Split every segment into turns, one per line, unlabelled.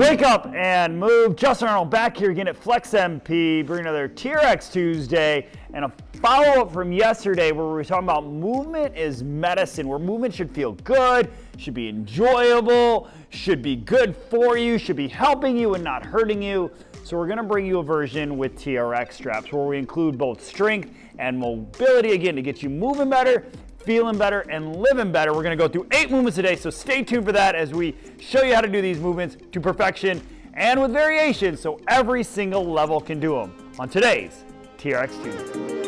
Wake up and move. Justin Arnold back here again at Flex MP, bringing another TRX Tuesday and a follow-up from yesterday where we were talking about movement is medicine, where movement should feel good, should be enjoyable, should be good for you, should be helping you and not hurting you. So we're going to bring you a version with TRX straps where we include both strength and mobility, again, to get you moving better, feeling better, and living better. We're going to go through 8 movements today, so stay tuned for that as we show you how to do these movements to perfection and with variations so every single level can do them on today's TRX Tuesday.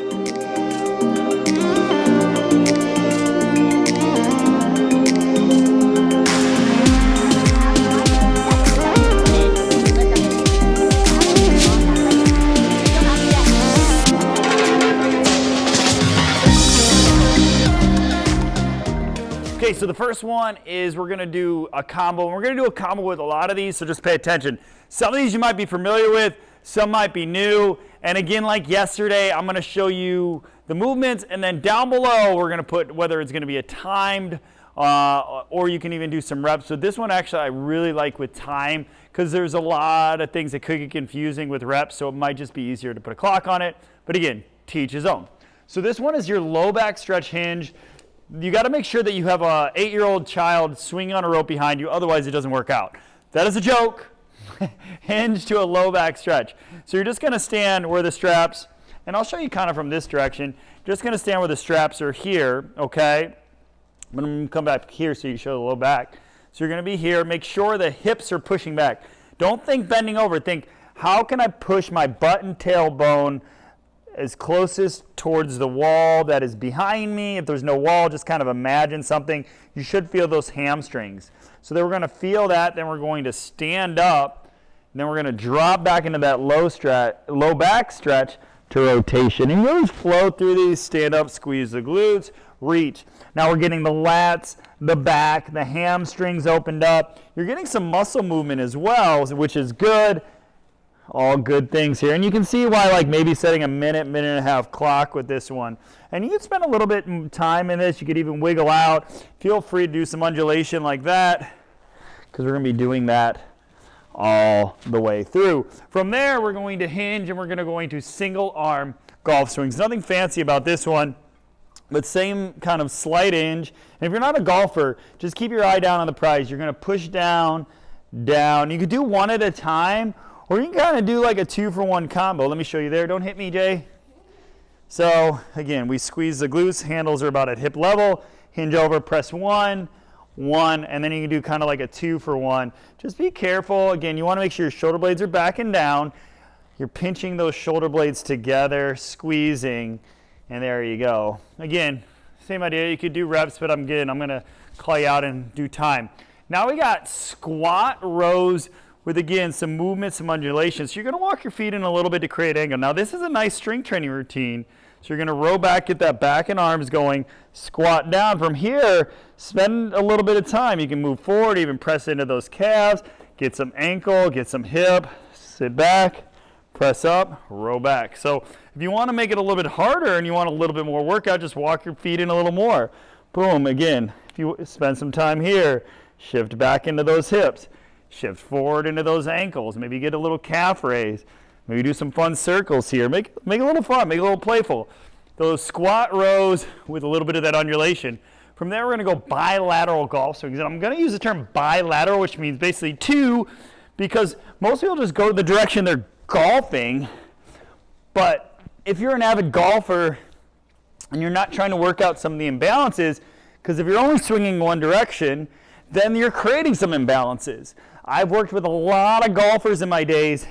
Okay, so the first one is we're going to do a combo, and we're going to do a combo with a lot of these, so just pay attention. Some of these you might be familiar with, some might be new, and again, like yesterday, I'm going to show you the movements, and then down below, we're going to put whether it's going to be a timed, or you can even do some reps. So this one actually I really like with time, because there's a lot of things that could get confusing with reps, so it might just be easier to put a clock on it, but again, to each his own. So this one is your low back stretch hinge. You got to make sure that you have a 8-year-old child swinging on a rope behind you, otherwise it doesn't work out. That is a joke. Hinge to a low back stretch. So you're just going to stand where the straps, and I'll show you kind of from this direction, just going to stand where the straps are here, okay? I'm going to come back here so you can show the low back. So you're going to be here. Make sure the hips are pushing back. Don't think bending over. Think, how can I push my butt and tailbone as closest towards the wall that is behind me? If there's no wall, just kind of imagine something. You should feel those hamstrings. So then we're going to feel that, then we're going to stand up, and then we're going to drop back into that low back stretch to rotation. And you just flow through these, stand up, squeeze the glutes, reach. Now we're getting the lats, the back, the hamstrings opened up. You're getting some muscle movement as well, which is good. All good things here. And you can see why, like, maybe setting a minute and a half clock with this one. And you can spend a little bit of time in this. You could even wiggle out. Feel free to do some undulation like that, because we're going to be doing that all the way through. From there, we're going to hinge, and we're going to single arm golf swings. Nothing fancy about this one, but same kind of slight hinge. And if you're not a golfer, just keep your eye down on the prize. You're going to push down, down. You could do one at a time, or you can kind of do like a 2-for-1 combo. Let me show you there. Don't hit me, Jay. So again, we squeeze the glutes. Handles are about at hip level. Hinge over, press 1, 1, and then you can do kind of like a 2-for-1. Just be careful. Again, you want to make sure your shoulder blades are back and down. You're pinching those shoulder blades together, squeezing, and there you go. Again, same idea. You could do reps, but I'm going to call you out and do time. Now we got squat rows with, again, some movement, some undulations. So you're going to walk your feet in a little bit to create angle. Now this is a nice strength training routine. So you're going to row back, get that back and arms going, squat down. From here, spend a little bit of time. You can move forward, even press into those calves, get some ankle, get some hip, sit back, press up, row back. So if you want to make it a little bit harder and you want a little bit more workout, just walk your feet in a little more. Boom, again, if you spend some time here, shift back into those hips. Shift forward into those ankles. Maybe get a little calf raise. Maybe do some fun circles here. Make it a little fun. Make it a little playful. Those squat rows with a little bit of that undulation. From there, we're going to go bilateral golf swings. And I'm going to use the term bilateral, which means basically 2, because most people just go the direction they're golfing. But if you're an avid golfer and you're not trying to work out some of the imbalances, because if you're only swinging one direction, then you're creating some imbalances. I've worked with a lot of golfers in my days,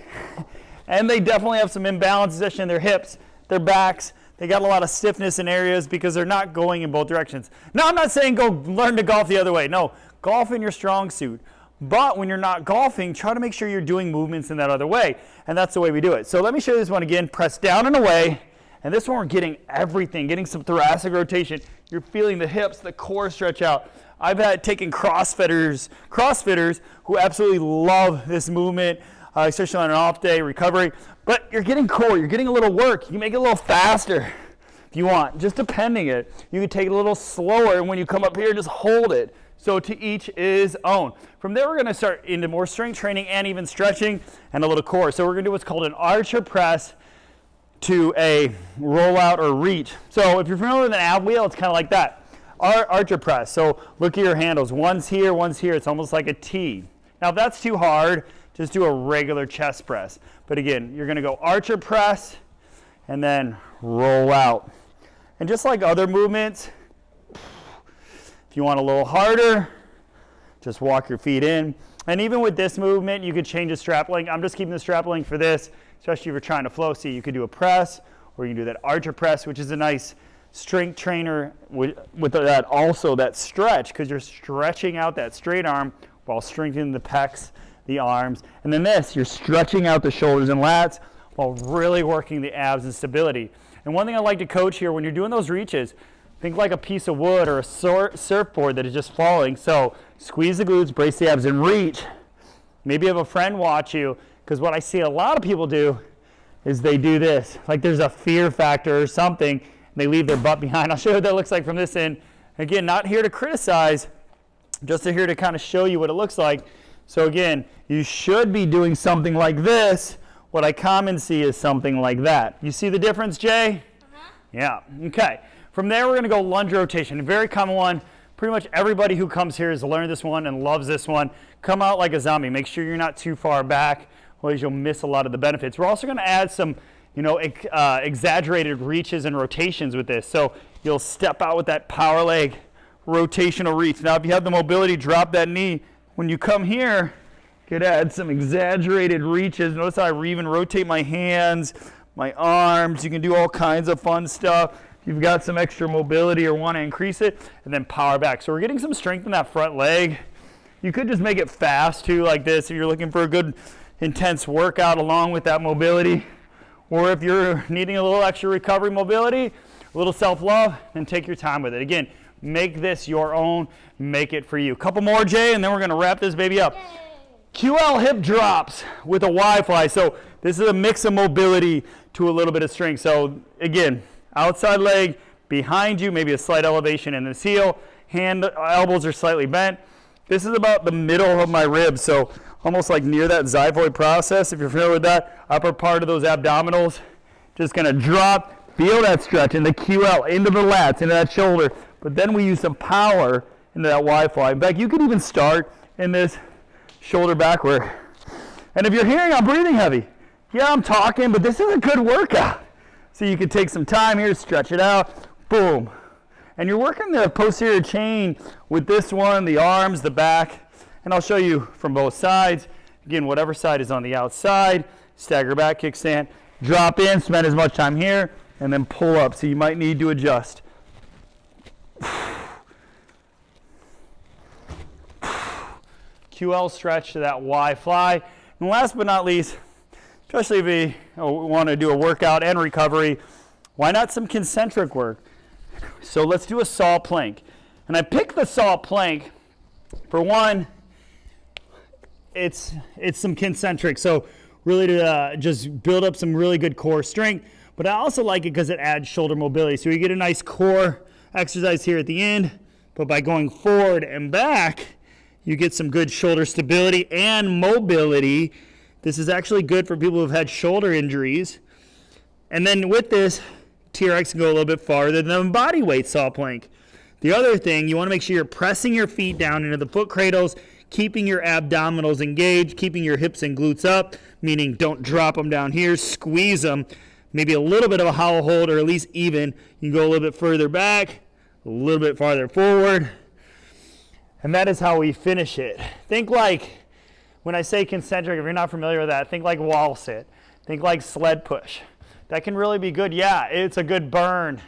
and they definitely have some imbalances, especially in their hips, their backs. They got a lot of stiffness in areas because they're not going in both directions. Now, I'm not saying go learn to golf the other way. No, golf in your strong suit. But when you're not golfing, try to make sure you're doing movements in that other way, and that's the way we do it. So let me show you this one again. Press down and away, and this one we're getting everything, getting some thoracic rotation. You're feeling the hips, the core stretch out. I've taken CrossFitters who absolutely love this movement, especially on an off day, recovery. But you're getting core, you're getting a little work. You can make it a little faster. If you want, just depending it, you can take it a little slower, and when you come up here, just hold it. So to each his own. From there, we're gonna start into more strength training and even stretching and a little core. So we're gonna do what's called an archer press to a rollout or reach. So if you're familiar with an ab wheel, it's kind of like that. Archer press. So look at your handles. One's here, one's here. It's almost like a T. Now if that's too hard, just do a regular chest press. But again, you're gonna go archer press and then roll out. And just like other movements, if you want a little harder, just walk your feet in. And even with this movement, you could change the strap length. I'm just keeping the strap length for this, especially if you're trying to flow. See, you could do a press, or you can do that archer press, which is a nice strength trainer with that also that stretch, because you're stretching out that straight arm while strengthening the pecs, the arms. And then this, you're stretching out the shoulders and lats while really working the abs and stability. And one thing I like to coach here, when you're doing those reaches, think like a piece of wood or a surfboard that is just falling. So squeeze the glutes, brace the abs, and reach. Maybe have a friend watch you, because what I see a lot of people do is they do this. Like there's a fear factor or something, and they leave their butt behind. I'll show you what that looks like from this end. Again, not here to criticize, just here to kind of show you what it looks like. So again, you should be doing something like this. What I commonly see is something like that. You see the difference, Jay? Yeah, okay. From there, we're gonna go lunge rotation, a very common one. Pretty much everybody who comes here has learned this one and loves this one. Come out like a zombie. Make sure you're not too far back, otherwise you'll miss a lot of the benefits. We're also gonna add some, exaggerated reaches and rotations with this. So you'll step out with that power leg rotational reach. Now, if you have the mobility, drop that knee. When you come here, you could add some exaggerated reaches. Notice how I even rotate my hands, my arms. You can do all kinds of fun stuff. You've got some extra mobility or want to increase it, and then power back. So we're getting some strength in that front leg. You could just make it fast too, like this, if you're looking for a good intense workout along with that mobility. Or if you're needing a little extra recovery mobility, a little self-love, then take your time with it. Again, make this your own, make it for you. A couple more, Jay, and then we're gonna wrap this baby up. Yay. QL hip drops with a Y-fly. So this is a mix of mobility to a little bit of strength. So again, outside leg behind you, maybe a slight elevation in this heel. Elbows are slightly bent. This is about the middle of my ribs, so almost like near that xiphoid process. If you're familiar with that, upper part of those abdominals, just gonna drop, feel that stretch in the QL, into the lats, into that shoulder. But then we use some power into that Y-fly. In fact, you could even start in this shoulder backward. And if you're hearing I'm breathing heavy, yeah, I'm talking, but this is a good workout. So you can take some time here, stretch it out, boom. And you're working the posterior chain with this one, the arms, the back, and I'll show you from both sides. Again, whatever side is on the outside, stagger back, kickstand, drop in, spend as much time here, and then pull up. So you might need to adjust. QL stretch to that Y fly. And last but not least, especially if you want to do a workout and recovery, why not some concentric work? So let's do a saw plank. And I picked the saw plank for one, it's some concentric. So really to just build up some really good core strength. But I also like it because it adds shoulder mobility. So you get a nice core exercise here at the end, but by going forward and back, you get some good shoulder stability and mobility. This is actually good for people who've had shoulder injuries. And then with this, TRX can go a little bit farther than the body weight saw plank. The other thing, you want to make sure you're pressing your feet down into the foot cradles, keeping your abdominals engaged, keeping your hips and glutes up, meaning don't drop them down here, squeeze them, maybe a little bit of a hollow hold or at least even. You can go a little bit further back, a little bit farther forward. And that is how we finish it. Think like, when I say concentric, if you're not familiar with that, think like wall sit. Think like sled push. That can really be good. Yeah, it's a good burn.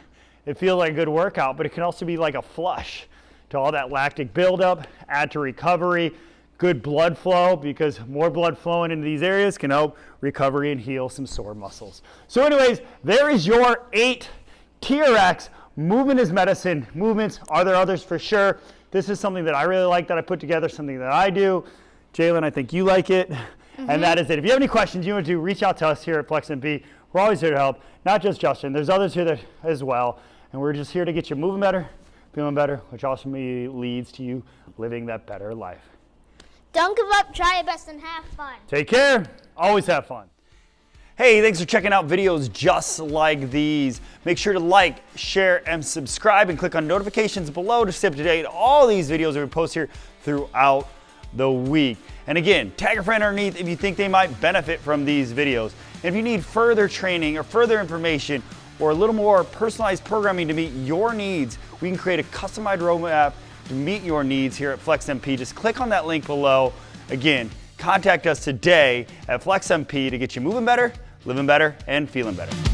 It feels like a good workout, but it can also be like a flush to all that lactic buildup, add to recovery, good blood flow, because more blood flowing into these areas can help recovery and heal some sore muscles. So anyways, there is your 8 TRX movement is medicine movements. Are there others? For sure. This is something that I really like that I put together, something that I do. Jalen, I think you like it. And that is it. If you have any questions you want to do, reach out to us here at Flex MB. We're always here to help, not just Justin. There's others here that, as well, and we're just here to get you moving better, feeling better, which ultimately leads to you living that better life.
Don't give up, try your best, and have fun.
Take care. Always have fun. Hey, thanks for checking out videos just like these. Make sure to like, share, and subscribe, and click on notifications below to stay up to date on all these videos that we post here throughout the week. And again, tag a friend underneath if you think they might benefit from these videos. And if you need further training or further information or a little more personalized programming to meet your needs, we can create a customized roadmap to meet your needs here at FlexMP. Just click on that link below. Again, contact us today at FlexMP to get you moving better, living better, and feeling better.